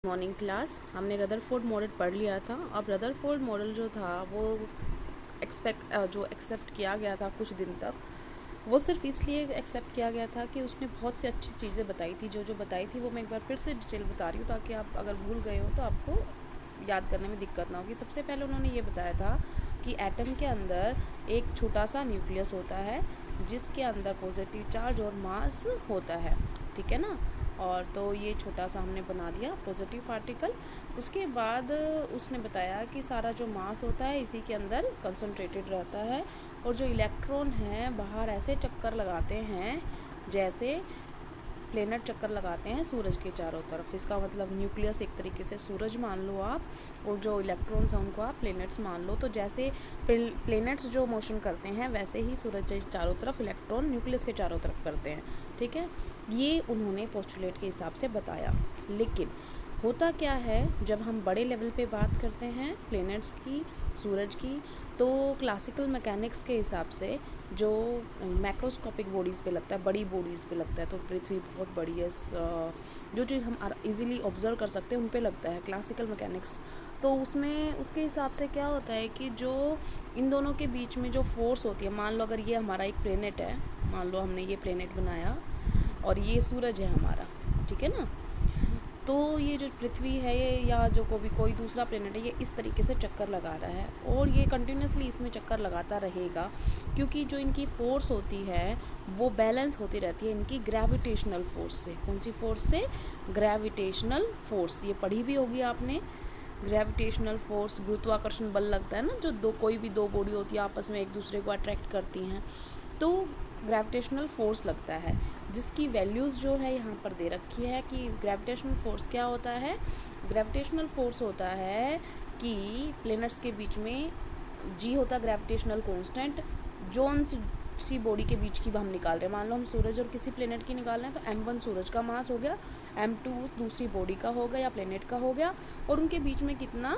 Morning class हमने Rutherford model पढ़ लिया था। अब रदरफोर्ड मॉडल जो था वो एक्सेप्ट किया गया था कुछ दिन तक, वो सिर्फ इसलिए एक्सेप्ट किया गया था कि उसने बहुत सी अच्छी चीज़ें बताई थी। जो बताई थी वो मैं एक बार फिर से डिटेल बता रही हूँ ताकि आप अगर भूल गए हो तो आपको याद करने में दिक्कत ना होगी। सबसे पहले उन्होंने ये बताया था कि एटम के अंदर एक छोटा सा न्यूक्लियस होता है जिसके अंदर पॉजिटिव चार्ज और मास होता है, ठीक है ना। और तो ये छोटा सा हमने बना दिया पॉजिटिव पार्टिकल। उसके बाद उसने बताया कि सारा जो मास होता है इसी के अंदर कंसंट्रेटेड रहता है और जो इलेक्ट्रॉन हैं बाहर ऐसे चक्कर लगाते हैं जैसे प्लेनेट चक्कर लगाते हैं सूरज के चारों तरफ। इसका मतलब न्यूक्लियस एक तरीके से सूरज मान लो आप, और जो इलेक्ट्रॉन्स हैं उनको आप प्लेनेट्स मान लो। तो जैसे प्लेनेट्स जो मोशन करते हैं वैसे ही सूरज के चारों तरफ इलेक्ट्रॉन न्यूक्लियस के चारों तरफ करते हैं, ठीक है। ये उन्होंने पोस्टुलेट के हिसाब से बताया। लेकिन होता क्या है, जब हम बड़े लेवल पे बात करते हैं प्लेनेट्स की, सूरज की, तो क्लासिकल मैकेनिक्स के हिसाब से जो मैक्रोस्कोपिक बॉडीज़ पे लगता है, बड़ी बॉडीज़ पे लगता है, तो पृथ्वी बहुत बड़ी है, जो चीज़ हम इजीली ऑब्जर्व कर सकते हैं उन पे लगता है क्लासिकल मैकेनिक्स। तो उसमें उसके हिसाब से क्या होता है कि जो इन दोनों के बीच में जो फोर्स होती है, मान लो अगर ये हमारा एक प्लेनेट है, मान लो हमने ये प्लेनेट बनाया और ये सूरज है हमारा, ठीक है ना। तो ये जो पृथ्वी है ये या जो कोई दूसरा प्लेनेट है ये इस तरीके से चक्कर लगा रहा है और ये कंटिन्यूसली इसमें चक्कर लगाता रहेगा, क्योंकि जो इनकी फोर्स होती है वो बैलेंस होती रहती है इनकी ग्रेविटेशनल फोर्स से। कौन सी फोर्स से? Gravitational force. ये पढ़ी भी होगी आपने, ग्रेविटेशनल फोर्स, गुरुत्वाकर्षण बल लगता है ना, जो कोई भी दो बॉडी होती है आपस में एक दूसरे को अट्रैक्ट करती हैं, तो ग्रेविटेशनल फोर्स लगता है, जिसकी वैल्यूज़ जो है यहाँ पर दे रखी है कि ग्रेविटेशनल फोर्स क्या होता है। ग्रेविटेशनल फोर्स होता है कि प्लैनेट्स के बीच में जी होता है ग्रेविटेशनल कांस्टेंट, जो सी बॉडी के बीच की हम निकाल रहे हैं। मान लो हम सूरज और किसी प्लेनेट की निकाल रहे हैं, तो m1 सूरज का मास हो गया, m2 उस दूसरी बॉडी का हो गया या प्लेनेट का हो गया, और उनके बीच में कितना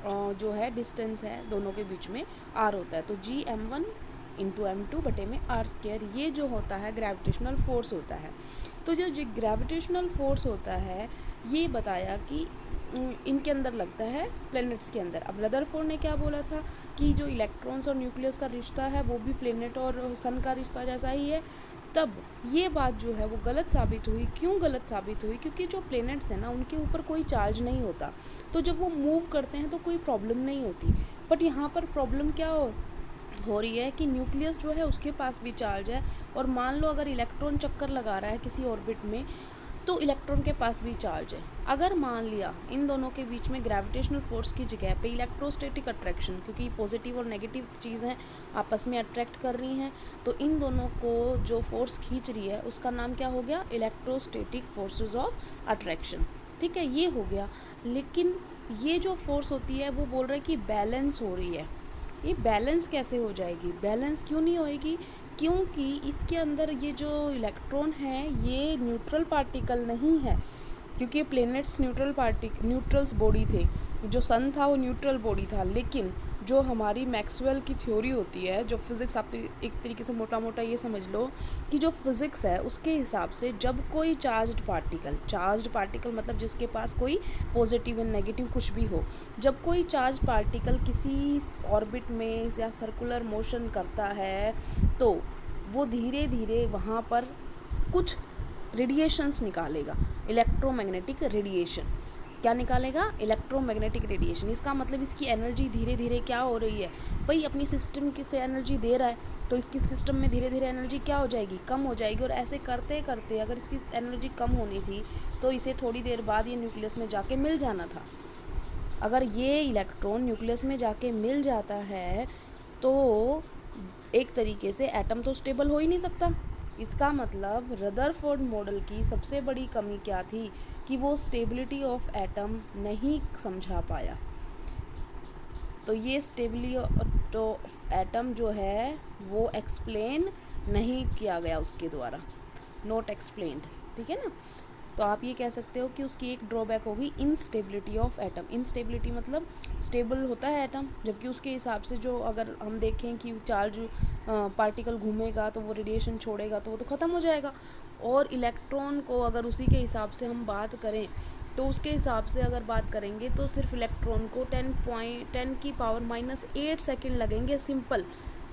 जो है डिस्टेंस है दोनों के बीच में r होता है। तो g m1 इंटू m2 बटे में r², ये जो होता है ग्रेविटेशनल फोर्स होता है। तो जो ग्रेविटेशनल फोर्स होता है ये बताया कि इनके अंदर लगता है प्लैनेट्स के अंदर। अब रदरफोर्ड ने क्या बोला था कि जो इलेक्ट्रॉन्स और न्यूक्लियस का रिश्ता है वो भी प्लैनेट और सन का रिश्ता जैसा ही है। तब ये बात जो है वो गलत साबित हुई। क्यों गलत साबित हुई? क्योंकि जो प्लैनेट्स हैं ना उनके ऊपर कोई चार्ज नहीं होता, तो जब वो मूव करते हैं तो कोई प्रॉब्लम नहीं होती। बट यहाँ पर प्रॉब्लम क्या हो रही है कि न्यूक्लियस जो है उसके पास भी चार्ज है, और मान लो अगर इलेक्ट्रॉन चक्कर लगा रहा है किसी ऑर्बिट में तो इलेक्ट्रॉन के पास भी चार्ज है। अगर मान लिया इन दोनों के बीच में ग्रेविटेशनल फोर्स की जगह पे इलेक्ट्रोस्टैटिक अट्रैक्शन, क्योंकि पॉजिटिव और नेगेटिव चीज़ें आपस में अट्रैक्ट कर रही हैं, तो इन दोनों को जो फोर्स खींच रही है उसका नाम क्या हो गया? इलेक्ट्रोस्टैटिक फोर्सेस ऑफ अट्रैक्शन, ठीक है, ये हो गया। लेकिन ये जो फोर्स होती है वो बोल रहे हैं कि बैलेंस हो रही है। ये बैलेंस कैसे हो जाएगी? बैलेंस क्यों नहीं होएगी? क्योंकि इसके अंदर ये जो इलेक्ट्रॉन है ये न्यूट्रल पार्टिकल नहीं है, क्योंकि प्लैनेट्स न्यूट्रल्स बॉडी थे, जो सन था वो न्यूट्रल बॉडी था। लेकिन जो हमारी मैक्सवेल की थ्योरी होती है, जो फिज़िक्स, आप एक तरीके से मोटा मोटा ये समझ लो कि जो फिज़िक्स है उसके हिसाब से जब कोई चार्ज्ड पार्टिकल मतलब जिसके पास कोई पॉजिटिव एंड नेगेटिव कुछ भी हो, जब कोई चार्ज पार्टिकल किसी ऑर्बिट में या सर्कुलर मोशन करता है तो वो धीरे धीरे वहाँ पर कुछ रेडिएशंस निकालेगा, इलेक्ट्रोमैग्नेटिक रेडिएशन। क्या निकालेगा? Electromagnetic radiation. इसका मतलब इसकी एनर्जी धीरे धीरे क्या हो रही है भाई, अपनी सिस्टम की से एनर्जी दे रहा है, तो इसकी सिस्टम में धीरे धीरे एनर्जी क्या हो जाएगी? कम हो जाएगी। और ऐसे करते करते अगर इसकी एनर्जी कम होनी थी तो इसे थोड़ी देर बाद ये न्यूक्लियस में जाके मिल जाना था। अगर ये इलेक्ट्रॉन न्यूक्लियस में जाके मिल जाता है तो एक तरीके से एटम तो स्टेबल हो ही नहीं सकता। इसका मतलब रदरफोर्ड मॉडल की सबसे बड़ी कमी क्या थी कि वो स्टेबिलिटी ऑफ एटम नहीं समझा पाया। तो ये स्टेबिलिटी ऑफ एटम जो है वो एक्सप्लेन नहीं किया गया उसके द्वारा, नॉट एक्सप्लेन्ड, ठीक है ना। तो आप ये कह सकते हो कि उसकी एक ड्रॉबैक होगी इनस्टेबिलिटी ऑफ एटम। इनस्टेबिलिटी मतलब स्टेबल होता है एटम, जबकि उसके हिसाब से जो अगर हम देखें कि चार्ज पार्टिकल घूमेगा तो वो रेडिएशन छोड़ेगा तो वो तो ख़त्म हो जाएगा। और इलेक्ट्रॉन को अगर उसी के हिसाब से हम बात करें तो उसके हिसाब से अगर बात करेंगे तो सिर्फ इलेक्ट्रॉन को 10 की पावर -8 सेकेंड लगेंगे सिंपल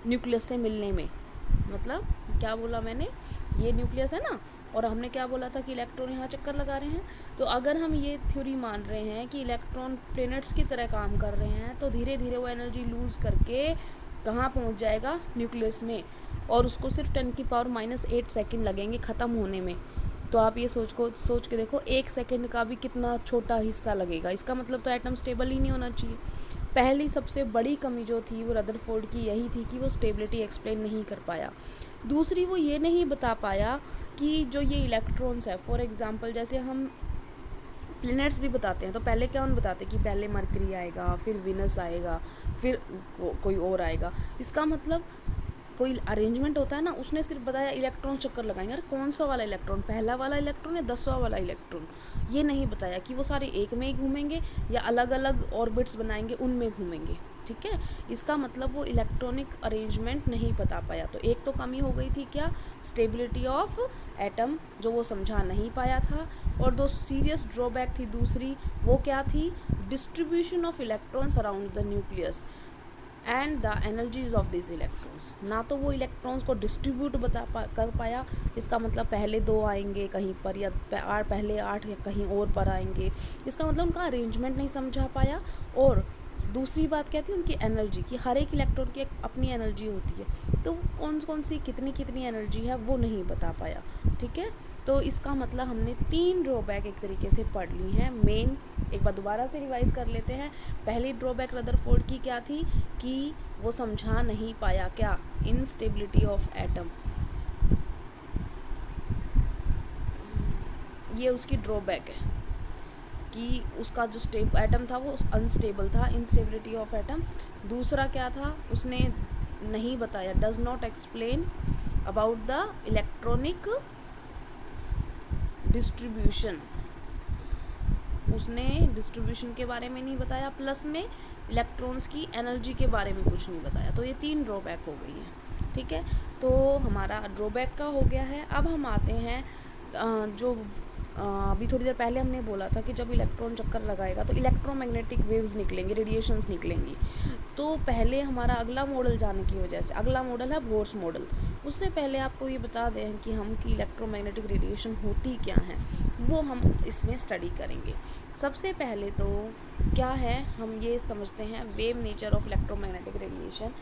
न्यूक्लियस से मिलने में। मतलब क्या बोला मैंने, ये न्यूक्लियस है ना, और हमने क्या बोला था कि इलेक्ट्रॉन यहाँ चक्कर लगा रहे हैं। तो अगर हम ये थ्योरी मान रहे हैं कि इलेक्ट्रॉन प्लैनेट्स की तरह काम कर रहे हैं, तो धीरे धीरे वो एनर्जी लूज़ करके कहाँ पहुँच जाएगा, न्यूक्लियस में, और उसको सिर्फ 10 की पावर -8 सेकेंड लगेंगे ख़त्म होने में। तो आप ये सोच के देखो, 1 सेकेंड का भी कितना छोटा हिस्सा लगेगा। इसका मतलब तो एटम स्टेबल ही नहीं होना चाहिए। पहली सबसे बड़ी कमी जो थी वो रदरफोर्ड की यही थी कि वो स्टेबिलिटी एक्सप्लेन नहीं कर पाया। दूसरी, वो ये नहीं बता पाया कि जो ये इलेक्ट्रॉन्स है, फॉर एग्जांपल जैसे हम प्लैनेट्स भी बताते हैं, तो पहले क्या हम बताते हैं कि पहले मरकरी आएगा, फिर विनस आएगा, फिर कोई और आएगा। इसका मतलब कोई अरेंजमेंट होता है ना, उसने सिर्फ बताया इलेक्ट्रॉन चक्कर लगाएंगे। अरे कौन सा वाला इलेक्ट्रॉन, पहला वाला इलेक्ट्रॉन या 10वां वाला इलेक्ट्रॉन, ये नहीं बताया कि वो सारे एक में ही घूमेंगे या अलग अलग ऑर्बिट्स बनाएंगे उनमें घूमेंगे। ठीक है, इसका मतलब वो इलेक्ट्रॉनिक अरेंजमेंट नहीं बता पाया। तो एक तो कमी हो गई थी क्या, स्टेबिलिटी ऑफ एटम, जो वो समझा नहीं पाया था। और दो सीरियस ड्रॉबैक थी दूसरी, वो क्या थी, distribution of electrons around the nucleus and the energies of this electrons. ना तो वो इलेक्ट्रॉन्स को डिस्ट्रीब्यूट कर पाया, इसका मतलब पहले 2 आएंगे कहीं पर, या पहले 8 या कहीं और पर आएंगे, इसका मतलब उनका अरेंजमेंट नहीं समझा पाया। और दूसरी बात क्या थी, उनकी एनर्जी की, हर एक इलेक्ट्रॉन की एक अपनी एनर्जी होती है, तो कौन सी कितनी एनर्जी है वो नहीं बता पाया। ठीक है, तो इसका मतलब हमने 3 ड्रॉबैक एक तरीके से पढ़ ली हैं मेन। एक बार दोबारा से रिवाइज कर लेते हैं। पहली ड्रॉबैक रदरफोर्ड की क्या थी कि वो समझा नहीं पाया क्या, इनस्टेबिलिटी ऑफ एटम, ये उसकी ड्रॉबैक है कि उसका जो एटम था वो अनस्टेबल था, इंस्टेबिलिटी ऑफ एटम। दूसरा क्या था, उसने नहीं बताया, does not explain about the electronic distribution, उसने डिस्ट्रीब्यूशन के बारे में नहीं बताया, प्लस में इलेक्ट्रॉन्स की एनर्जी के बारे में कुछ नहीं बताया। तो ये 3 ड्रॉबैक हो गई हैं। ठीक है, तो हमारा ड्रॉबैक का हो गया है। अब हम आते हैं जो अभी थोड़ी देर पहले हमने बोला था कि जब इलेक्ट्रॉन चक्कर लगाएगा तो इलेक्ट्रोमैग्नेटिक वेव्स निकलेंगे, रेडिएशंस निकलेंगी। तो पहले हमारा अगला मॉडल जाने की वजह से, अगला मॉडल है बोर्स मॉडल। उससे पहले आपको ये बता दें कि हम की इलेक्ट्रोमैग्नेटिक रेडिएशन होती क्या है, वो हम इसमें स्टडी करेंगे। सबसे पहले तो क्या है, हम ये समझते हैं wave nature of electromagnetic radiation,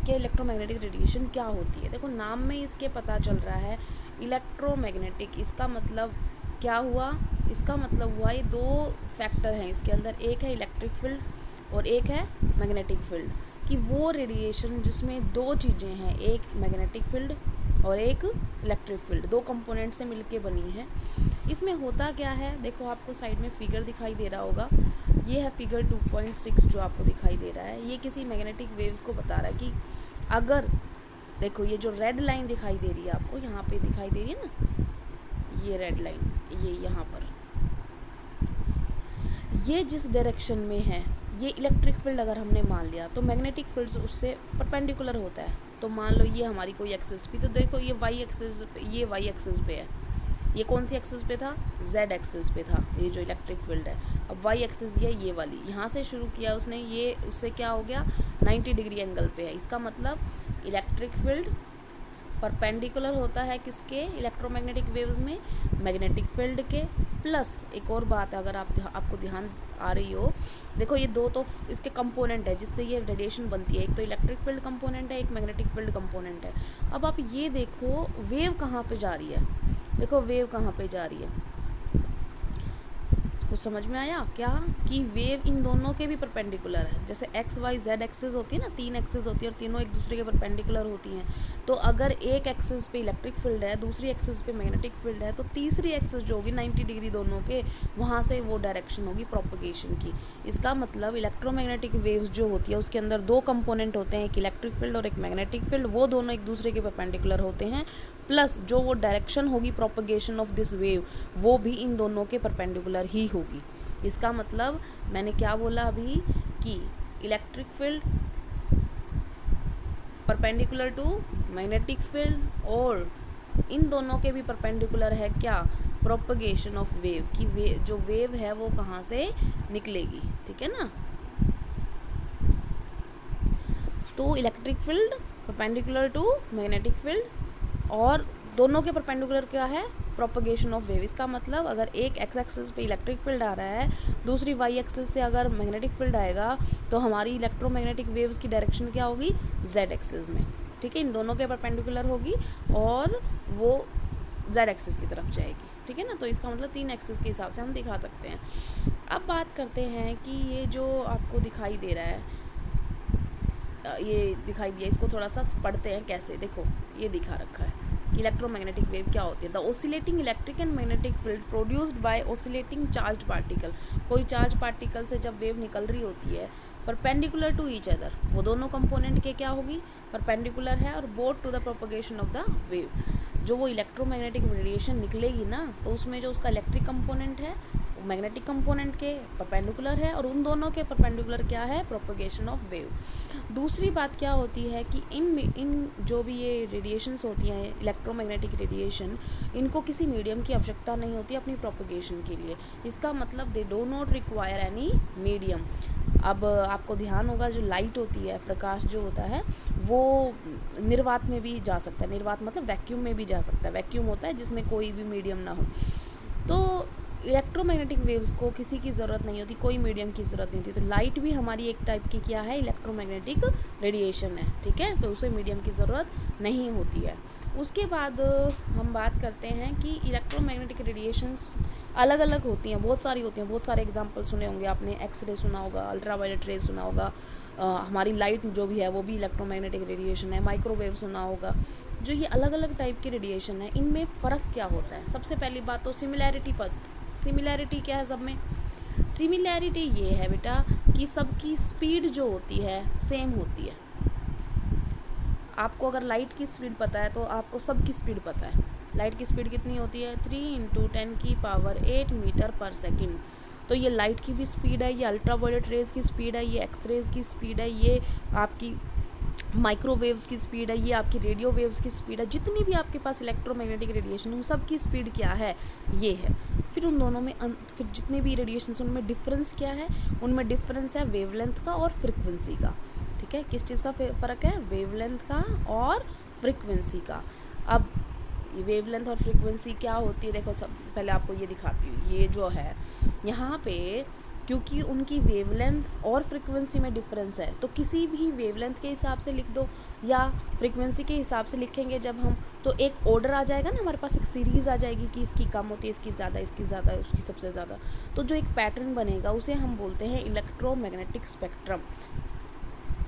कि इलेक्ट्रोमैग्नेटिक रेडिएशन क्या होती है। देखो नाम में इसके पता चल रहा है इलेक्ट्रोमैग्नेटिक, इसका मतलब क्या हुआ, इसका मतलब हुआ ये 2 फैक्टर हैं इसके अंदर, एक है इलेक्ट्रिक फील्ड और एक है मैग्नेटिक फील्ड, कि वो रेडिएशन जिसमें 2 चीज़ें हैं, एक मैग्नेटिक फील्ड और एक इलेक्ट्रिक फील्ड, 2 कंपोनेंट से मिलके बनी है। इसमें होता क्या है, देखो आपको साइड में फिगर दिखाई दे रहा होगा, ये है फिगर 2.6 जो आपको दिखाई दे रहा है। ये किसी मैग्नेटिक वेव्स को बता रहा है कि अगर, देखो ये जो रेड लाइन दिखाई दे रही है आपको, यहाँ पे दिखाई दे रही है ना, ये रेड लाइन, ये यहाँ पर, ये जिस डायरेक्शन में है, ये इलेक्ट्रिक फील्ड अगर हमने मान लिया तो मैग्नेटिक फील्ड उससे परपेंडिकुलर होता है। तो मान लो ये हमारी कोई एक्सिस भी, तो देखो ये वाई एक्सिस, ये वाई एक्सिस पे है, ये कौन सी एक्सिस पे था, जेड एक्सिस पे था ये जो इलेक्ट्रिक फील्ड है। अब वाई एक्सिस ये वाली, यहाँ से शुरू किया उसने, ये उससे क्या हो गया 90 डिग्री एंगल पे है। इसका मतलब इलेक्ट्रिक फील्ड परपेंडिकुलर होता है किसके, इलेक्ट्रोमैग्नेटिक वेव्स में, मैग्नेटिक फील्ड के। प्लस एक और बात है, अगर आपको ध्यान आ रही हो, देखो ये 2 तो इसके कंपोनेंट है जिससे ये रेडिएशन बनती है, एक तो इलेक्ट्रिक फील्ड कंपोनेंट है, एक मैग्नेटिक फील्ड कंपोनेंट है। अब आप ये देखो वेव कहाँ पे जा रही है, देखो वेव कहाँ पे जा रही है, कुछ समझ में आया क्या, कि वेव इन दोनों के भी परपेंडिकुलर है। जैसे एक्स वाई जेड एक्सिस होती है ना, 3 एक्सिस होती है और तीनों एक दूसरे के परपेंडिकुलर होती हैं। तो अगर एक एक्सिस पे इलेक्ट्रिक फील्ड है, दूसरी एक्सिस पे मैग्नेटिक फील्ड है, तो तीसरी एक्सिस जो होगी 90 डिग्री दोनों के, वहाँ से वो डायरेक्शन होगी प्रोपगेशन की। इसका मतलब इलेक्ट्रोमैग्नेटिक वेव्स जो होती है उसके अंदर 2 कंपोनेंट होते हैं, एक इलेक्ट्रिक फील्ड और एक मैग्नेटिक फील्ड, वो दोनों एक दूसरे के परपेंडिकुलर होते हैं। प्लस जो वो डायरेक्शन होगी प्रोपगेशन ऑफ दिस वेव, वो भी इन दोनों के परपेंडिकुलर ही होगी। इसका मतलब मैंने क्या बोला अभी, कि electric field perpendicular to magnetic field, और इन दोनों के भी परपेंडिकुलर है क्या, प्रोपगेशन ऑफ वेव की जो वेव है वो कहाँ से निकलेगी, ठीक है ना। तो electric field perpendicular to magnetic field, और दोनों के परपेंडिकुलर क्या है, प्रोपगेशन ऑफ वेव। इसका मतलब अगर एक एक्स एक्सिस पे इलेक्ट्रिक फील्ड आ रहा है, दूसरी वाई एक्सिस से अगर मैग्नेटिक फील्ड आएगा, तो हमारी इलेक्ट्रोमैग्नेटिक वेव्स की डायरेक्शन क्या होगी, जेड एक्सिस में, ठीक है। इन दोनों के परपेंडिकुलर होगी और वो जेड एक्सिस की तरफ जाएगी, ठीक है ना। तो इसका मतलब 3 एक्सिस के हिसाब से हम दिखा सकते हैं। अब बात करते हैं कि ये जो आपको दिखाई दे रहा है, ये दिखाई दिया, इसको थोड़ा सा पढ़ते हैं कैसे। देखो ये दिखा रखा है कि इलेक्ट्रोमैग्नेटिक वेव क्या होती है। The oscillating electric and magnetic field produced by oscillating charged particle. कोई चार्ज पार्टिकल से जब वेव निकल रही होती है परपेंडिकुलर टू ईच अदर, वो दोनों कंपोनेंट के क्या होगी, परपेंडिकुलर है, और both to the propagation of the wave. जो वो इलेक्ट्रोमैग्नेटिक रेडिएशन निकलेगी ना, तो उसमें जो उसका इलेक्ट्रिक कंपोनेंट है मैग्नेटिक कंपोनेंट के परपेंडिकुलर है, और उन दोनों के परपेंडिकुलर क्या है, प्रोपगेशन ऑफ वेव। दूसरी बात क्या होती है कि इन जो भी ये रेडिएशंस होती हैं, इलेक्ट्रोमैग्नेटिक रेडिएशन, इनको किसी मीडियम की आवश्यकता नहीं होती अपनी प्रोपगेशन के लिए। इसका मतलब they do not require any medium. अब आपको ध्यान होगा, जो लाइट होती है, प्रकाश जो होता है, वो निर्वात में भी जा सकता है। निर्वात मतलब वैक्यूम में भी जा सकता है। वैक्यूम होता है जिसमें कोई भी मीडियम ना हो। तो इलेक्ट्रोमैग्नेटिक वेव्स को किसी की ज़रूरत नहीं होती, कोई मीडियम की ज़रूरत नहीं होती। तो लाइट भी हमारी एक टाइप की क्या है, इलेक्ट्रोमैग्नेटिक रेडिएशन है, ठीक है। तो उसे मीडियम की ज़रूरत नहीं होती है। उसके बाद हम बात करते हैं कि इलेक्ट्रोमैग्नेटिक रेडिएशंस अलग अलग होती हैं, बहुत सारी होती हैं। बहुत सारे एग्जांपल सुने होंगे आपने, एक्सरे सुना होगा, अल्ट्रावायलेट रे सुना होगा, हमारी लाइट जो भी है वो भी इलेक्ट्रोमैग्नेटिक रेडिएशन है, माइक्रोवेव सुना होगा। जो ये अलग अलग टाइप की रेडिएशन है, इनमें फ़र्क क्या होता है। सबसे पहली बात तो सिमिलैरिटी क्या है सब में। सिमिलैरिटी ये है बेटा कि सबकी स्पीड जो होती है सेम होती है। आपको अगर लाइट की स्पीड पता है तो आपको सबकी स्पीड पता है। लाइट की स्पीड कितनी होती है, 3 × 10⁸ मीटर पर सेकंड। तो ये लाइट की भी स्पीड है, ये अल्ट्रावायलेट रेज की स्पीड है, ये एक्सरेज की स्पीड है, ये आपकी माइक्रोवेव्स की स्पीड है, ये आपकी रेडियो वेव्स की स्पीड है। जितनी भी आपके पास इलेक्ट्रोमैग्नेटिक रेडिएशन है, उन सब की स्पीड क्या है, ये है। फिर उन दोनों में फिर जितने भी रेडिएशन उनमें डिफरेंस क्या है, उनमें डिफरेंस है वेवलेंथ का और फ्रिक्वेंसी का, ठीक है। किस चीज़ का फ़र्क है, वेवलेंथ का और फ्रिक्वेंसी का। अब वेवलेंथ और फ्रिक्वेंसी क्या होती है, देखो सब पहले आपको ये दिखाती हूँ। ये जो है यहाँ पे, क्योंकि उनकी वेवलेंथ और फ्रिक्वेंसी में डिफरेंस है, तो किसी भी वेवलेंथ के हिसाब से लिख दो या फ्रिक्वेंसी के हिसाब से लिखेंगे जब हम, तो एक ऑर्डर आ जाएगा ना, हमारे पास एक सीरीज़ आ जाएगी कि इसकी कम होती है, इसकी ज़्यादा, इसकी ज़्यादा, उसकी सबसे ज़्यादा। तो जो एक पैटर्न बनेगा उसे हम बोलते हैं इलेक्ट्रोमैग्नेटिक स्पेक्ट्रम।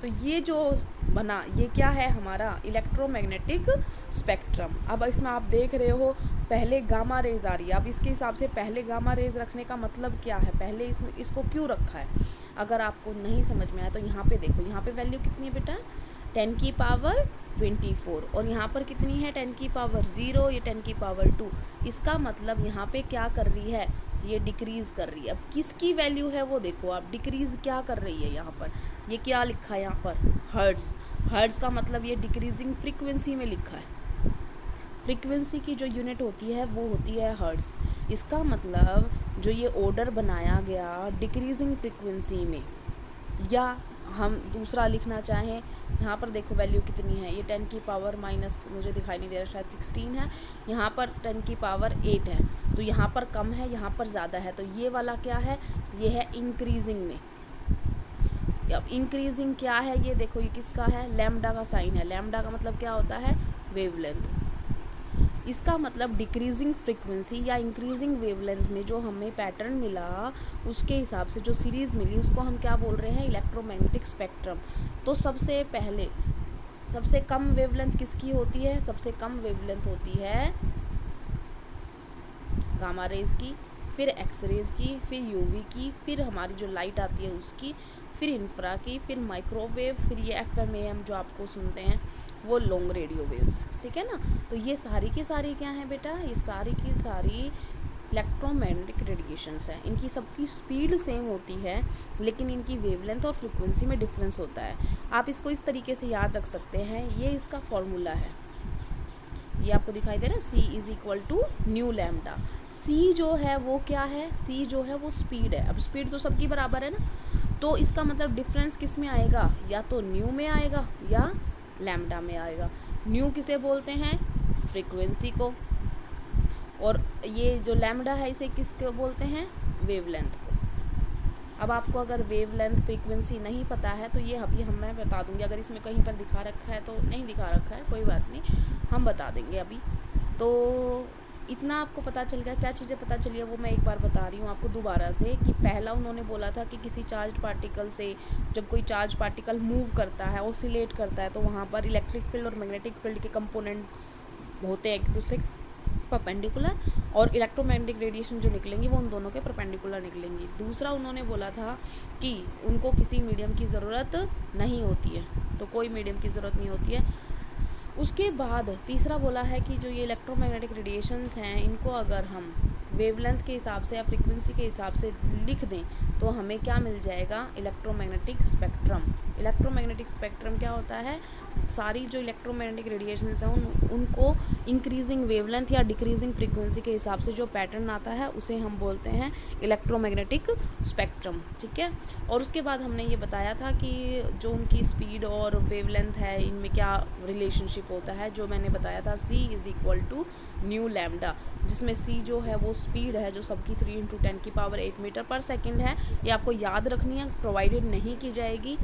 तो ये जो बना, ये क्या है, हमारा इलेक्ट्रोमैग्नेटिक स्पेक्ट्रम। अब इसमें आप देख रहे हो पहले गामा रेज आ रही है। अब इसके हिसाब से पहले गामा रेज रखने का मतलब क्या है, पहले इसको क्यों रखा है, अगर आपको नहीं समझ में आया तो यहाँ पे देखो। यहाँ पे वैल्यू कितनी है बेटा, 10⁻24, और यहाँ पर कितनी है, 10⁻0, ये 10⁻2। इसका मतलब यहाँ पे क्या कर रही है, ये डिक्रीज़ कर रही है। अब किसकी वैल्यू है वो देखो आप, डिक्रीज़ क्या कर रही है यहाँ पर, ये क्या लिखा है यहाँ पर, हर्ट्ज़। हर्ट्ज़ का मतलब ये डिक्रीजिंग फ्रीक्वेंसी में लिखा है। फ्रीक्वेंसी की जो यूनिट होती है वो होती है हर्ट्ज़। इसका मतलब जो ये ऑर्डर बनाया गया डिक्रीजिंग फ्रीक्वेंसी में, या हम दूसरा लिखना चाहें, यहाँ पर देखो वैल्यू कितनी है, ये 10⁻⁻, मुझे दिखाई नहीं दे रहा, शायद 16 है, यहाँ पर 10⁻8 है। तो यहाँ पर कम है, यहाँ पर ज़्यादा है। तो ये वाला क्या है, ये है इंक्रीजिंग में। अब इंक्रीजिंग क्या है, ये देखो ये किसका है, लैम्डा का साइन है। लैम्डा का मतलब क्या होता है, वेवलेंथ। इसका मतलब डिक्रीजिंग फ्रीक्वेंसी या इंक्रीजिंग वेवलेंथ में जो हमें पैटर्न मिला, उसके हिसाब से जो सीरीज़ मिली, उसको हम क्या बोल रहे हैं, इलेक्ट्रोमैग्नेटिक स्पेक्ट्रम। तो सबसे पहले सबसे कम वेवलेंथ किसकी होती है, सबसे कम वेवलेंथ होती है गामा रेज की, फिर एक्स रेज की, फिर यूवी की, फिर हमारी जो लाइट आती है उसकी, फिर इंफ्रा की, फिर माइक्रोवेव, फिर ये FM जो आपको सुनते हैं वो लॉन्ग रेडियो वेव्स, ठीक है ना। तो ये सारी की सारी क्या है बेटा, ये सारी की सारी इलेक्ट्रोमैग्नेटिक रेडिएशंस हैं। इनकी सबकी स्पीड सेम होती है, लेकिन इनकी वेवलेंथ और फ्रिक्वेंसी में डिफरेंस होता है। आप इसको इस तरीके से याद रख सकते हैं, ये इसका फॉर्मूला है, ये आपको दिखाई दे रहा है, C = न्यू लैम्डा। सी जो है वो क्या है, सी जो है वो स्पीड है। अब स्पीड तो सबकी बराबर है ना, तो इसका मतलब डिफरेंस किस में आएगा, या तो न्यू में आएगा या लैम्डा में आएगा। न्यू किसे बोलते हैं, फ्रीक्वेंसी को, और ये जो लैम्डा है इसे किसको बोलते हैं, वेवलेंथ को। अब आपको अगर वेवलेंथ फ्रीक्वेंसी नहीं पता है तो ये अभी मैं बता दूंगी, अगर इसमें कहीं पर दिखा रखा है तो नहीं दिखा रखा है कोई बात नहीं, हम बता देंगे अभी। तो इतना आपको पता चल गया, क्या चीज़ें पता चली है वो मैं एक बार बता रही हूँ आपको दोबारा से। कि पहला उन्होंने बोला था कि किसी चार्ज पार्टिकल से जब कोई चार्ज पार्टिकल मूव करता है, ऑसिलेट करता है, तो वहाँ पर इलेक्ट्रिक फील्ड और मैग्नेटिक फील्ड के कंपोनेंट होते हैं एक दूसरे परपेंडिकुलर, और इलेक्ट्रोमैग्नेटिक रेडिएशन जो निकलेंगी वो उन दोनों के परपेंडिकुलर निकलेंगी। दूसरा उन्होंने बोला था कि उनको किसी मीडियम की ज़रूरत नहीं होती है, तो कोई मीडियम की ज़रूरत नहीं होती है। उसके बाद तीसरा बोला है कि जो ये इलेक्ट्रोमैग्नेटिक रेडिएशंस हैं इनको अगर हम वेवलेंथ के हिसाब से या फ्रीक्वेंसी के हिसाब से लिख दें तो हमें क्या मिल जाएगा, इलेक्ट्रोमैग्नेटिक स्पेक्ट्रम। इलेक्ट्रोमैग्नेटिक स्पेक्ट्रम क्या होता है, सारी जो इलेक्ट्रोमैग्नेटिक रेडिएशंस हैं उनको इंक्रीजिंग वेवलेंथ या डिक्रीजिंग फ्रीक्वेंसी के हिसाब से जो पैटर्न आता है उसे हम बोलते हैं इलेक्ट्रोमैग्नेटिक स्पेक्ट्रम, ठीक है। और उसके बाद हमने ये बताया था कि जो उनकी स्पीड और वेवलेंथ है इनमें क्या रिलेशनशिप होता है, जो मैंने बताया था c is equal to nu lambda, जिसमें c जो है वो स्पीड है जो सबकी 3 × 10⁸ मीटर पर सेकेंड है। ये आपको याद रखनी है, प्रोवाइडेड नहीं की जाएगी।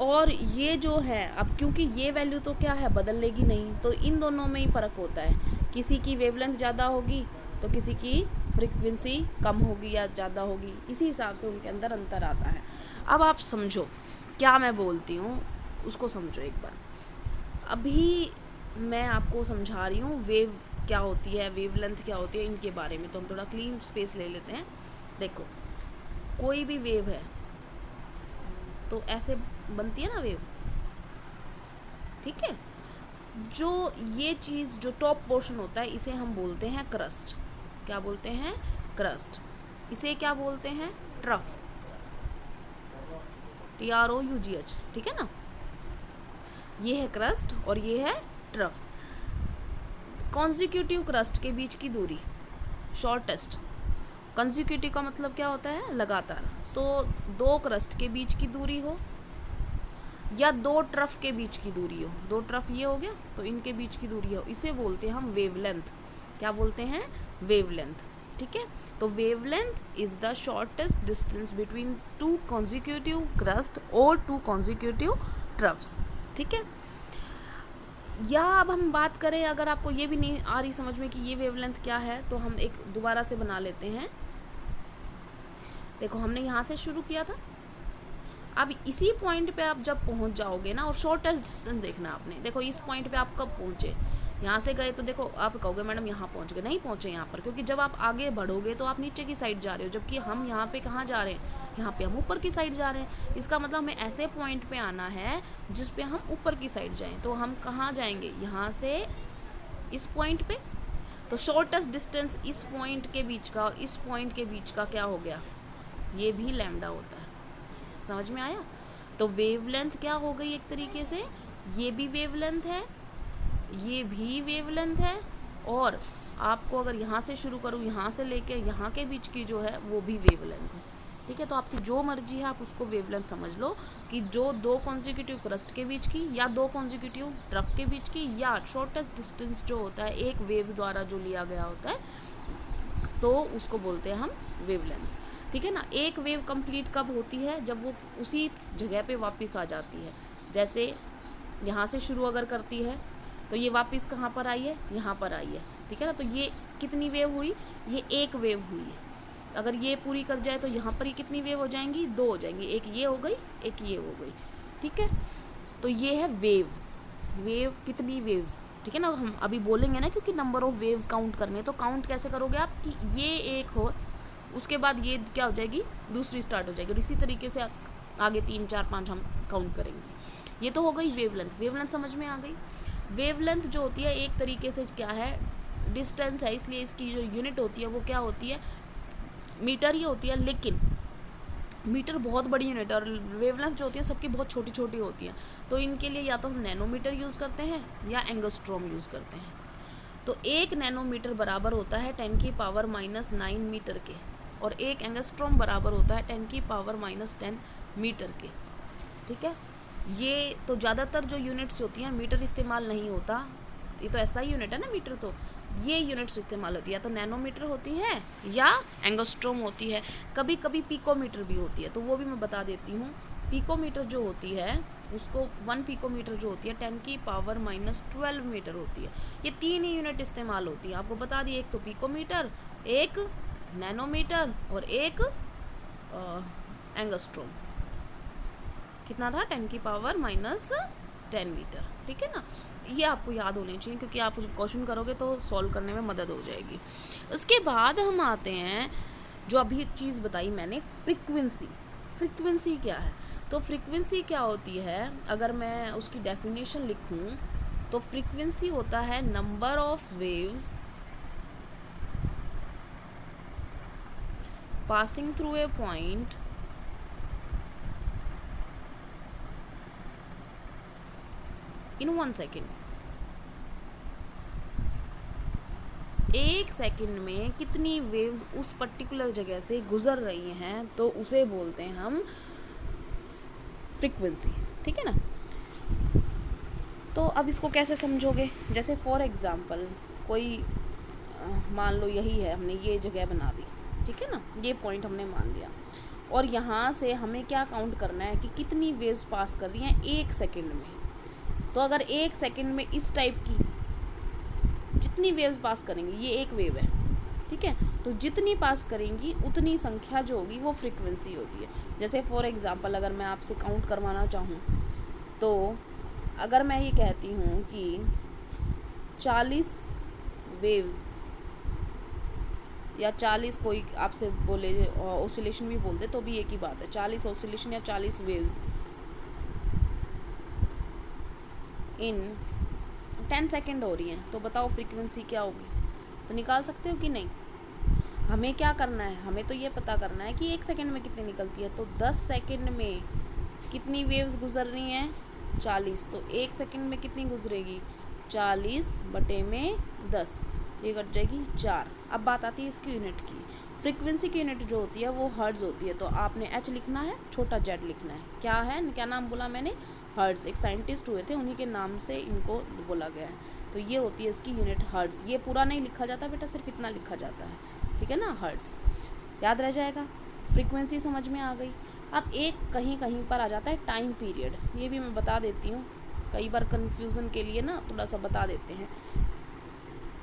और ये जो है अब क्योंकि ये वैल्यू तो क्या है बदलेगी नहीं, तो इन दोनों में ही फ़र्क होता है, किसी की वेवलेंथ ज़्यादा होगी तो किसी की फ्रीक्वेंसी कम होगी या ज़्यादा होगी, इसी हिसाब से उनके अंदर अंतर आता है। अब आप समझो क्या मैं बोलती हूँ उसको समझो एक बार। अभी मैं आपको समझा रही हूँ वेव क्या होती है, वेवलेंथ क्या होती है, इनके बारे में। तो हम थोड़ा क्लीन स्पेस ले लेते हैं। देखो कोई भी वेव है तो ऐसे बनती है ना वेव, ठीक है। जो ये चीज़ जो टॉप पोर्शन होता है इसे हम बोलते हैं क्रस्ट। क्या बोलते हैं, क्रस्ट। इसे क्या बोलते हैं, ट्रफ, TROUGH, ठीक है ना। ये है क्रस्ट और ये है ट्रफ। कॉन्जिक्यूटिव क्रस्ट के बीच की दूरी शॉर्टेस्ट। कंजिक्यूटिव का मतलब क्या होता है, लगातार। तो दो क्रस्ट के बीच की दूरी हो या दो ट्रफ के बीच की दूरी हो, दो ट्रफ ये हो गया तो इनके बीच की दूरी हो, इसे बोलते हैं हम वेवलेंथ। क्या बोलते हैं, वेवलेंथ, ठीक है। तो wavelength is the shortest distance between two consecutive crust और टू कॉन्जिक्यूटिव ट्रफ्स, ठीक है। या अब हम बात करें, अगर आपको ये भी नहीं आ रही समझ में कि ये वेवलेंथ क्या है, तो हम एक दोबारा से बना लेते हैं। देखो हमने यहाँ से शुरू किया था, अब इसी पॉइंट पे आप जब पहुँच जाओगे ना, और शॉर्टेस्ट डिस्टेंस देखना आपने। देखो इस पॉइंट पे आप कब पहुँचे, यहाँ से गए तो देखो आप कहोगे मैडम यहाँ पहुँच गए, नहीं पहुँचे यहाँ पर, क्योंकि जब आप आगे बढ़ोगे तो आप नीचे की साइड जा रहे हो, जबकि हम यहाँ पे कहाँ जा रहे हैं, यहाँ पे हम ऊपर की साइड जा रहे हैं। इसका मतलब हमें ऐसे पॉइंट पे आना है जिस पे हम ऊपर की साइड जाएं। तो हम कहाँ जाएंगे, यहाँ से इस पॉइंट पे। तो शॉर्टेस्ट डिस्टेंस इस पॉइंट के बीच का और इस पॉइंट के बीच का क्या हो गया, ये भी लैम्डा होता है। समझ में आया। तो वेवलेंथ क्या हो गई, एक तरीके से ये भी वेवलेंथ है, ये भी वेवलेंथ है, और आपको अगर यहाँ से शुरू करूँ, यहाँ से लेके यहाँ के बीच की जो है वो भी वेवलेंथ है, ठीक है। तो आपकी जो मर्जी है आप उसको वेवलेंथ समझ लो, कि जो दो कॉन्जिक्यूटिव क्रस्ट के बीच की या दो कॉन्जिक्यूटिव ट्रफ के बीच की, या शॉर्टेस्ट डिस्टेंस जो होता है एक वेव द्वारा जो लिया गया होता है, तो उसको बोलते हैं हम वेवलेंथ, ठीक है ना। एक वेव कंप्लीट कब होती है, जब वो उसी जगह पे वापस आ जाती है। जैसे यहाँ से शुरू अगर करती है तो ये वापस कहाँ पर आई है, यहाँ पर आई है, ठीक है ना। तो ये कितनी वेव हुई, ये एक वेव हुई है। अगर ये पूरी कर जाए तो यहाँ पर ही कितनी वेव हो जाएंगी, दो हो जाएंगी, एक ये हो गई, एक ये हो गई, ठीक है। तो ये है वेव। वेव कितनी वेव्स, ठीक है ना। हम अभी बोलेंगे ना, क्योंकि नंबर ऑफ वेव्स काउंट करने, तो काउंट कैसे करोगे आप, कि ये एक हो, उसके बाद ये क्या हो जाएगी, दूसरी स्टार्ट हो जाएगी, और इसी तरीके से आगे 3 4 5 हम काउंट करेंगे। ये तो हो गई वेवलेंथ। वेवलेंथ समझ में आ गई। वेवलेंथ जो होती है एक तरीके से क्या है, डिस्टेंस है, इसलिए इसकी जो यूनिट होती है वो क्या होती है, मीटर ही होती है। लेकिन मीटर बहुत बड़ी यूनिट है, और वेवलेंथ जो होती है सबकी बहुत छोटी छोटी होती हैं। तो इनके लिए या तो हम नैनोमीटर यूज़ करते हैं या एंगस्ट्रॉम यूज़ करते हैं। तो 1 नैनोमीटर बराबर होता है 10⁻⁹ मीटर के, और 1 एंगस्ट्रॉम बराबर होता है 10⁻⁻10 मीटर के। ठीक है, ये तो ज़्यादातर जो यूनिट्स होती हैं मीटर इस्तेमाल नहीं होता, ये तो ऐसा ही यूनिट है ना मीटर, तो ये यूनिट्स इस्तेमाल होती है, या तो नैनोमीटर होती है या एंगस्ट्रॉम होती है, कभी कभी पिकोमीटर भी होती है, तो वो भी मैं बता देती हूँ। पिकोमीटर जो होती है उसको 1 पिकोमीटर जो होती है 10⁻12 मीटर होती है। ये 3 ही यूनिट इस्तेमाल होती है, आपको बता दी, एक तो पिकोमीटर, एक नैनोमीटर और एक एंगस्ट्रॉम। कितना था? 10⁻10 मीटर। ठीक है ना, ये आपको याद होने चाहिए, क्योंकि आप क्वेश्चन करोगे तो सॉल्व करने में मदद हो जाएगी। उसके बाद हम आते हैं, जो अभी एक चीज़ बताई मैंने, फ्रीक्वेंसी। फ्रीक्वेंसी क्या है? तो फ्रीक्वेंसी क्या होती है, अगर मैं उसकी डेफिनेशन लिखूं तो फ्रीक्वेंसी होता है number of waves passing through a point in 1 second. 1 second में कितनी वेव्स उस पर्टिकुलर जगह से गुजर रही हैं, तो उसे बोलते हैं हम फ्रीक्वेंसी। ठीक है ना, तो अब इसको कैसे समझोगे? जैसे फॉर एग्जांपल कोई मान लो यही है, हमने ये जगह बना दी, ठीक है ना, ये पॉइंट हमने मान लिया, और यहाँ से हमें क्या काउंट करना है कि कितनी वेव्स पास कर रही हैं 1 सेकेंड में। तो अगर 1 सेकेंड में इस टाइप की जितनी वेव्स पास करेंगी, ये एक वेव है, ठीक है, तो जितनी पास करेंगी उतनी संख्या जो होगी वो फ्रीक्वेंसी होती है। जैसे फॉर एग्जांपल अगर मैं आपसे काउंट करवाना चाहूँ, तो अगर मैं ये कहती हूँ कि 40 वेव्स या 40, कोई आपसे बोले ऑसिलेशन भी बोल दे तो भी एक ही बात है, 40 ऑसिलेशन या 40 वेव्स इन 10 सेकेंड हो रही हैं, तो बताओ फ्रीक्वेंसी क्या होगी? तो निकाल सकते हो कि नहीं? हमें क्या करना है, हमें तो ये पता करना है कि 1 सेकेंड में कितनी निकलती है। तो 10 सेकेंड में कितनी वेव्स गुजर रही हैं? 40। तो 1 सेकेंड में कितनी गुजरेगी? 40/10, ये कट जाएगी 4। अब बात आती है इसकी यूनिट की। फ्रीक्वेंसी की यूनिट जो होती है वो हर्ट्ज होती है, तो आपने h लिखना है, छोटा z लिखना है। क्या है, क्या नाम बोला मैंने? हर्ट्ज। एक साइंटिस्ट हुए थे, उन्हीं के नाम से इनको बोला गया है। तो ये होती है इसकी यूनिट हर्ट्ज। ये पूरा नहीं लिखा जाता बेटा, सिर्फ इतना लिखा जाता है, ठीक है ना, हर्ट्ज। याद रह जाएगा। फ्रीक्वेंसी समझ में आ गई। अब एक कहीं कहीं पर आ जाता है टाइम पीरियड, ये भी मैं बता देती हूँ, कई बार कन्फ्यूज़न के लिए ना थोड़ा सा बता देते हैं।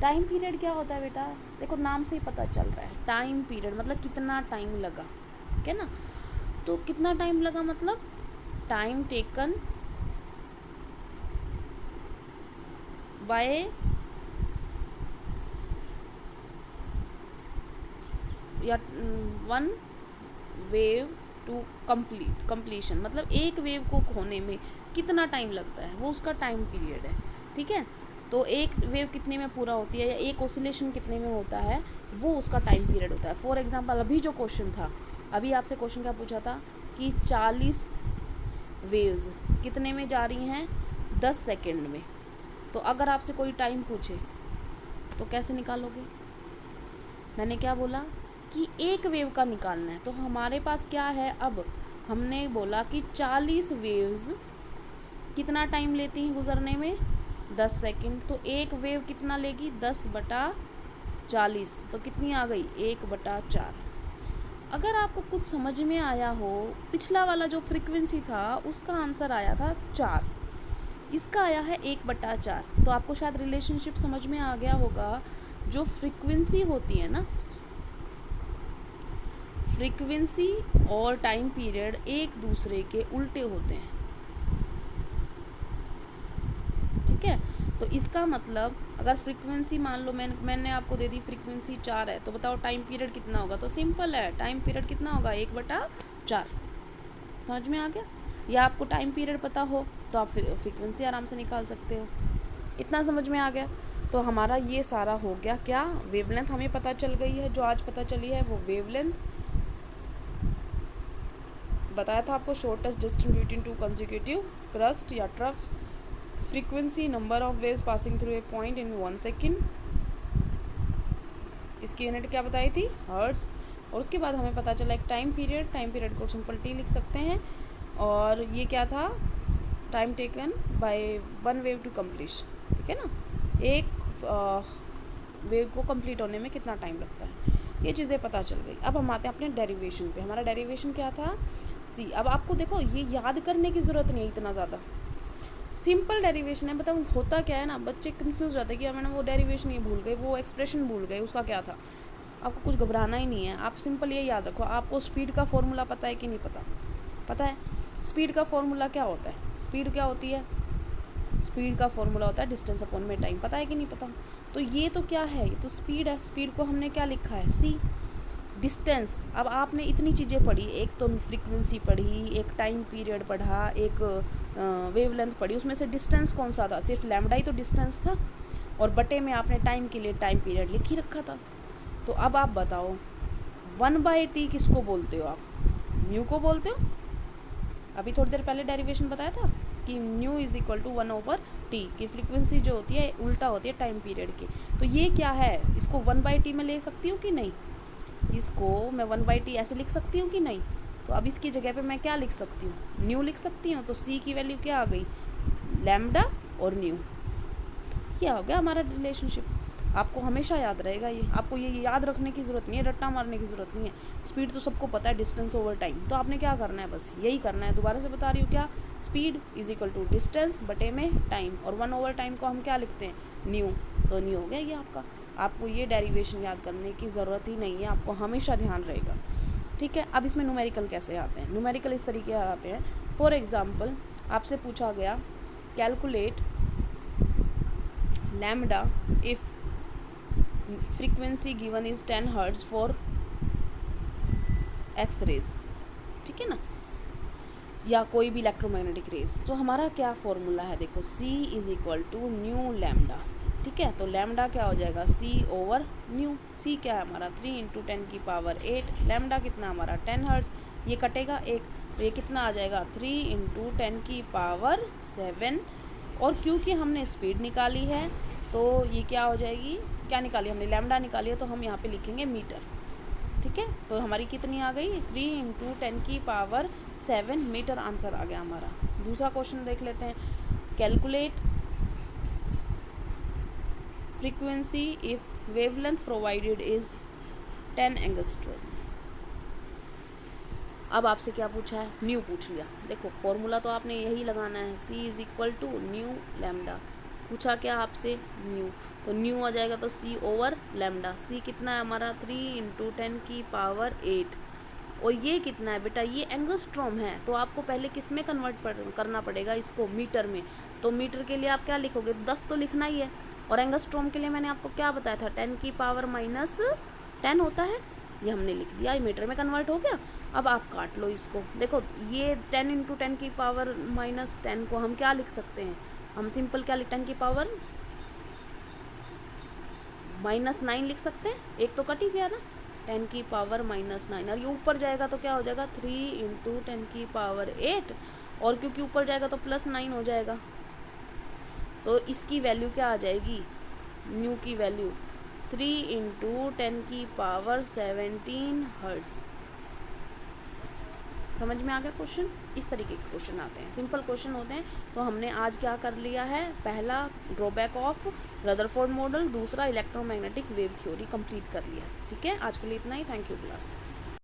टाइम पीरियड क्या होता है बेटा? देखो नाम से ही पता चल रहा है, टाइम पीरियड मतलब कितना टाइम लगा, ठीक है ना। तो कितना टाइम लगा मतलब टाइम टेकन बाय या 1 वेव टू कंप्लीशन, मतलब एक वेव को होने में कितना टाइम लगता है, वो उसका टाइम पीरियड है, ठीक है। तो एक वेव कितने में पूरा होती है या एक ऑसिलेशन कितने में होता है, वो उसका टाइम पीरियड होता है। फॉर एग्जांपल अभी जो क्वेश्चन था, अभी आपसे क्वेश्चन क्या पूछा था कि 40 वेव्स कितने में जा रही हैं? 10 सेकेंड में। तो अगर आपसे कोई टाइम पूछे तो कैसे निकालोगे? मैंने क्या बोला कि एक वेव का निकालना है, तो हमारे पास क्या है, अब हमने बोला कि 40 वेव्स कितना टाइम लेती हैं गुजरने में? 10 सेकेंड। तो एक वेव कितना लेगी? 10/40, तो कितनी आ गई? 1/4। अगर आपको कुछ समझ में आया हो, पिछला वाला जो फ्रीक्वेंसी था उसका आंसर आया था 4, इसका आया है 1/4, तो आपको शायद रिलेशनशिप समझ में आ गया होगा। जो फ्रीक्वेंसी होती है ना, फ्रीक्वेंसी और टाइम पीरियड एक दूसरे के उल्टे होते हैं, ठीक है। तो इसका मतलब अगर फ्रीक्वेंसी मान लो मैंने आपको दे दी फ्रीक्वेंसी 4 है, तो बताओ टाइम पीरियड कितना होगा? तो सिंपल है, टाइम पीरियड कितना होगा? 1/4। समझ में आ गया? या आपको टाइम पीरियड पता हो तो आप फ्रीक्वेंसी आराम से निकाल सकते हो। इतना समझ में आ गया? तो हमारा ये सारा हो गया। क्या वेवलेंथ हमें पता चल गई है, जो आज पता चली है वो वेवलेंथ बताया था आपको, shortest distance between 2 consecutive crest या troughs, frequency, number of waves passing through a point in 1 second, इसकी यूनिट क्या बताई थी, हर्ट्स। और उसके बाद हमें पता चला एक टाइम पीरियड को सिंपल टी लिख सकते हैं। और ये क्या था, time taken by one wave to completion, ठीक है ना, एक वेव को कंप्लीट होने में कितना टाइम लगता है, ये चीज़ें पता चल गई। अब हम आते हैं अपने डेरिवेशन पे। हमारा डेरिवेशन क्या था, सी। अब आपको देखो ये याद करने की ज़रूरत नहीं है इतना ज़्यादा, सिंपल डेरिवेशन है। मतलब होता क्या है ना, बच्चे कंफ्यूज रहते हैं कि मैंने वो डेरिवेशन ये भूल गए, वो एक्सप्रेशन भूल गए, उसका क्या था। आपको कुछ घबराना ही नहीं है, आप सिंपल ये याद रखो। आपको स्पीड का फॉर्मूला पता है कि नहीं पता, पता है। स्पीड का फॉर्मूला क्या होता है, स्पीड क्या होती है, स्पीड का फॉर्मूला होता है डिस्टेंस अपॉन में टाइम, पता है कि नहीं पता। तो ये तो क्या है, ये तो स्पीड है। स्पीड को हमने क्या लिखा है, सी। डिस्टेंस, अब आपने इतनी चीज़ें पढ़ी, एक तो फ्रीक्वेंसी पढ़ी, एक टाइम पीरियड पढ़ा, एक वेवलेंथ पढ़ी, उसमें से डिस्टेंस कौन सा था, सिर्फ लैम्डा ही तो डिस्टेंस था। और बटे में आपने टाइम के लिए टाइम पीरियड लिख ही रखा था। तो अब आप बताओ 1/t किसको बोलते हो आप, म्यू को बोलते हो। अभी थोड़ी देर पहले डेरिवेशन बताया था कि mu is equal to 1/t की फ्रीक्वेंसी जो होती है उल्टा होती है टाइम पीरियड की। तो ये क्या है, इसको 1/t में ले सकती हूँ कि नहीं, इसको मैं 1/t ऐसे लिख सकती हूँ कि नहीं। तो अब इसकी जगह पे मैं क्या लिख सकती हूँ, न्यू लिख सकती हूँ। तो सी की वैल्यू क्या आ गई, लैम्डा और न्यू। ये हो गया हमारा रिलेशनशिप। आपको हमेशा याद रहेगा ये, आपको ये याद रखने की ज़रूरत नहीं है, रट्टा मारने की ज़रूरत नहीं है। स्पीड तो सबको पता है, डिस्टेंस ओवर टाइम। तो आपने क्या करना है, बस यही करना है। दोबारा से बता रही हूँ क्या, speed is equal to distance बटे में टाइम, और 1/टाइम को हम क्या लिखते हैं, न्यू। तो न्यू हो गया ये आपका। आपको ये डेरिवेशन याद करने की ज़रूरत ही नहीं है, आपको हमेशा ध्यान रहेगा, ठीक है। अब इसमें न्यूमेरिकल कैसे आते हैं, न्यूमेरिकल इस तरीके आते हैं। फॉर एग्ज़ाम्पल आपसे पूछा गया calculate lambda if frequency given is 10 hertz for X rays, ठीक है ना, या कोई भी इलेक्ट्रोमैग्नेटिक रेज। तो हमारा क्या फॉर्मूला है, देखो C is equal to nu lambda, ठीक है। तो लैम्डा क्या हो जाएगा, C ओवर न्यू। C क्या है हमारा 3 × 10⁸, लैम्डा कितना हमारा 10 हर्ट्ज, ये कटेगा एक, तो ये कितना आ जाएगा 3 × 10⁷। और क्योंकि हमने स्पीड निकाली है तो ये क्या हो जाएगी, क्या निकाली हमने, लैम्डा निकाली है, तो हम यहाँ पे लिखेंगे मीटर, ठीक है। तो हमारी कितनी आ गई, 3 × 10⁷ मीटर आंसर आ गया हमारा। दूसरा क्वेश्चन देख लेते हैं, calculate frequency if wavelength provided is 10 angstrom. अब आपसे क्या पूछा है, न्यू पूछ लिया। देखो फॉर्मूला तो आपने यही लगाना है, C is equal to nu lambda. पूछा क्या आपसे, न्यू, तो न्यू आ जाएगा तो C ओवर लैम्डा। C कितना है हमारा 3 × 10⁸। और ये कितना है बेटा, ये एंगस्ट्रॉम है। तो आपको पहले किस में कन्वर्ट करना पड़ेगा, इसको मीटर में। तो मीटर के लिए आप क्या लिखोगे, 10 तो लिखना ही है। और एंगस्ट्रॉम के लिए मैंने आपको क्या बताया था, 10⁻−10 होता है, ये हमने लिख दिया, ये मीटर में कन्वर्ट हो गया। अब आप काट लो इसको, देखो ये 10 × 10⁻−10 को हम क्या लिख सकते हैं, हम सिंपल क्या लिख 10⁻−9 लिख सकते हैं, एक तो कट ही गया ना, 10⁻−9। और ये ऊपर जाएगा तो क्या हो जाएगा 3 × 10⁸। और क्योंकि ऊपर जाएगा तो +9 हो जाएगा। तो इसकी वैल्यू क्या आ जाएगी, न्यू की वैल्यू 3 × 10⁻17 हर्ट्ज। समझ में आ गया क्वेश्चन। इस तरीके के क्वेश्चन आते हैं, सिंपल क्वेश्चन होते हैं। तो हमने आज क्या कर लिया है, पहला ड्रॉबैक ऑफ रदरफोर्ड मॉडल, दूसरा इलेक्ट्रोमैग्नेटिक वेव थ्योरी कंप्लीट कर लिया, ठीक है। आज के लिए इतना ही, थैंक यू क्लास।